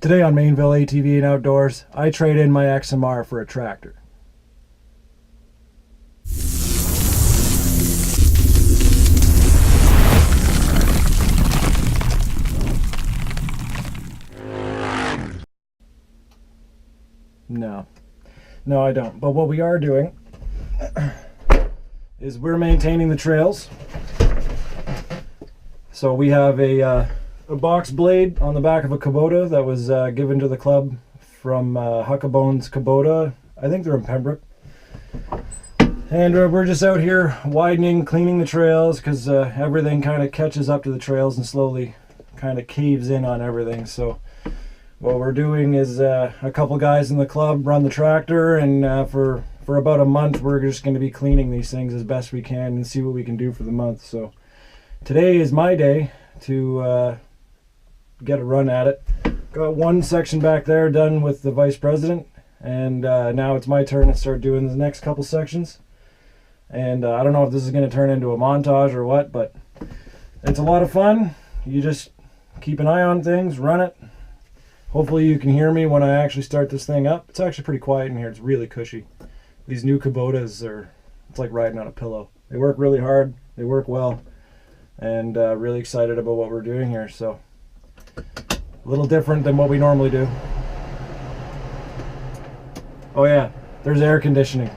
Today on Mainville ATV and Outdoors, I trade in my XMR for a tractor. No, I don't. But what we are doing is we're maintaining the trails. So we have a box blade on the back of a Kubota that was given to the club from Huckabones Kubota. I think they're in Pembroke. And we're just out here widening, cleaning the trails because everything kind of catches up to the trails and slowly kind of caves in on everything. So what we're doing is a couple guys in the club run the tractor, and for about a month we're just going to be cleaning these things as best we can and see what we can do for the month. So today is my day to get a run at it. Got one section back there done with the vice president, and now it's my turn to start doing the next couple sections. And I don't know if this is going to turn into a montage or what, but it's a lot of fun. You just keep an eye on things, run it. Hopefully you can hear me when I actually start this thing up. It's actually pretty quiet in here. It's really cushy. These new Kubotas it's like riding on a pillow. They work really hard. They work well. And really excited about what we're doing here. So a little different than what we normally do. Oh yeah, there's air conditioning.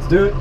Do it.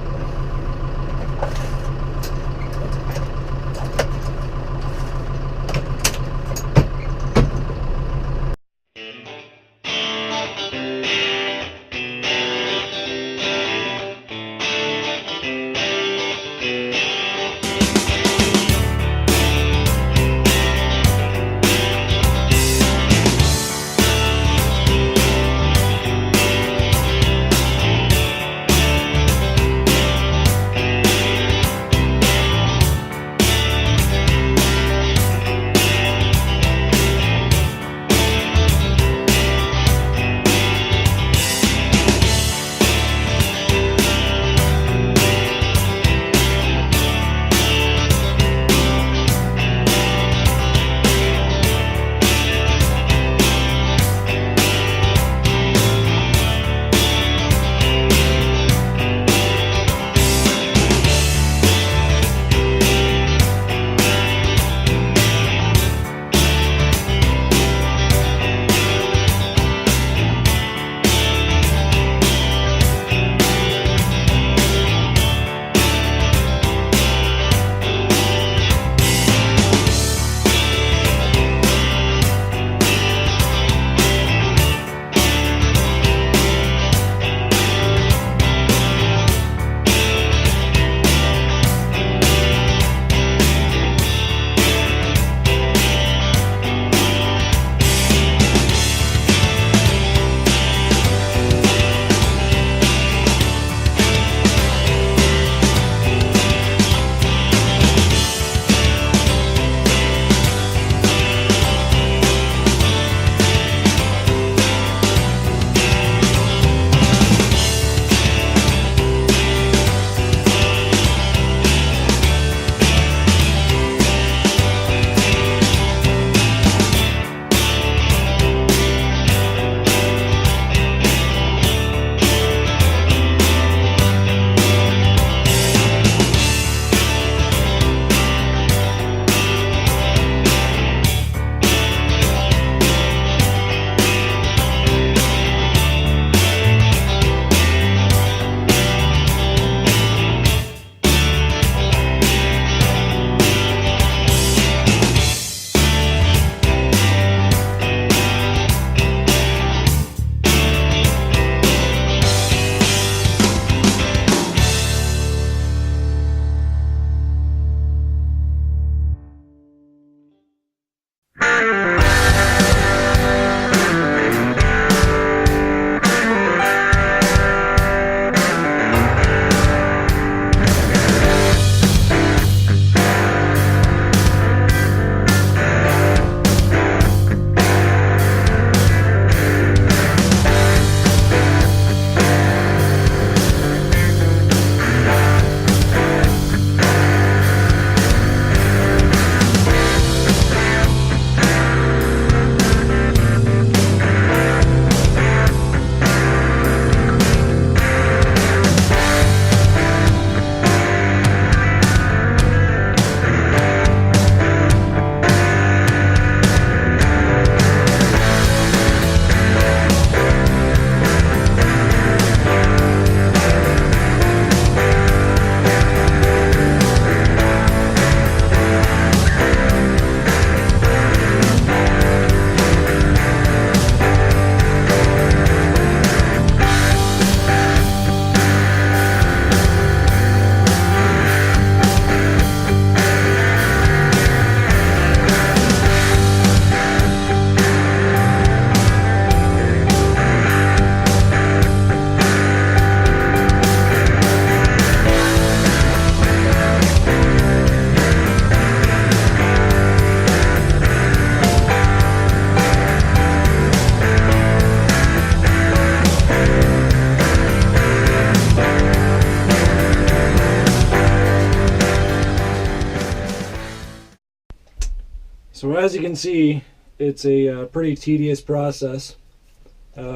as you can see, it's a pretty tedious process.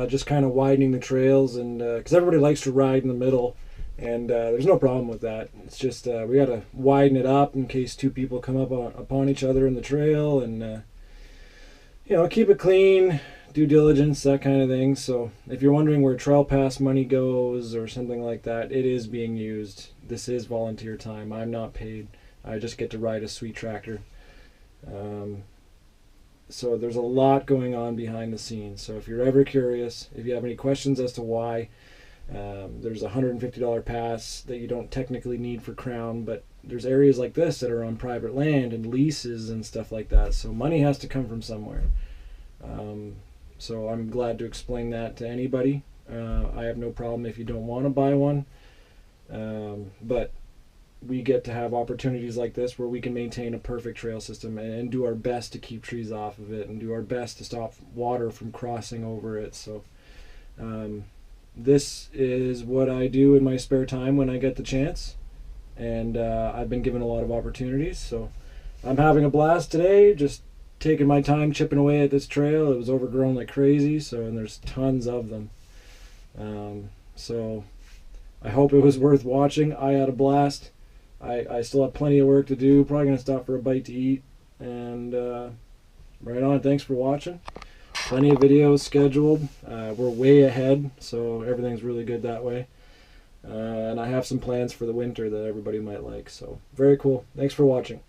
Just kind of widening the trails, and because everybody likes to ride in the middle, and there's no problem with that. It's just we got to widen it up in case two people come up upon each other in the trail, and keep it clean, due diligence, that kind of thing. So if you're wondering where trail pass money goes or something like that, it is being used. This is volunteer time. I'm not paid. I just get to ride a sweet tractor. So there's a lot going on behind the scenes. So if you're ever curious, if you have any questions as to why, there's a $150 pass that you don't technically need for Crown, but there's areas like this that are on private land and leases and stuff like that. So money has to come from somewhere. So I'm glad to explain that to anybody. I have no problem if you don't want to buy one. But we get to have opportunities like this where we can maintain a perfect trail system and do our best to keep trees off of it and do our best to stop water from crossing over it. So this is what I do in my spare time when I get the chance, and I've been given a lot of opportunities, so I'm having a blast today, just taking my time chipping away at this trail. It was overgrown like crazy, and there's tons of them. So I hope it was worth watching. I had a blast. I still have plenty of work to do. Probably going to stop for a bite to eat. And right on. Thanks for watching. Plenty of videos scheduled. We're way ahead, so everything's really good that way. And I have some plans for the winter that everybody might like. So very cool. Thanks for watching.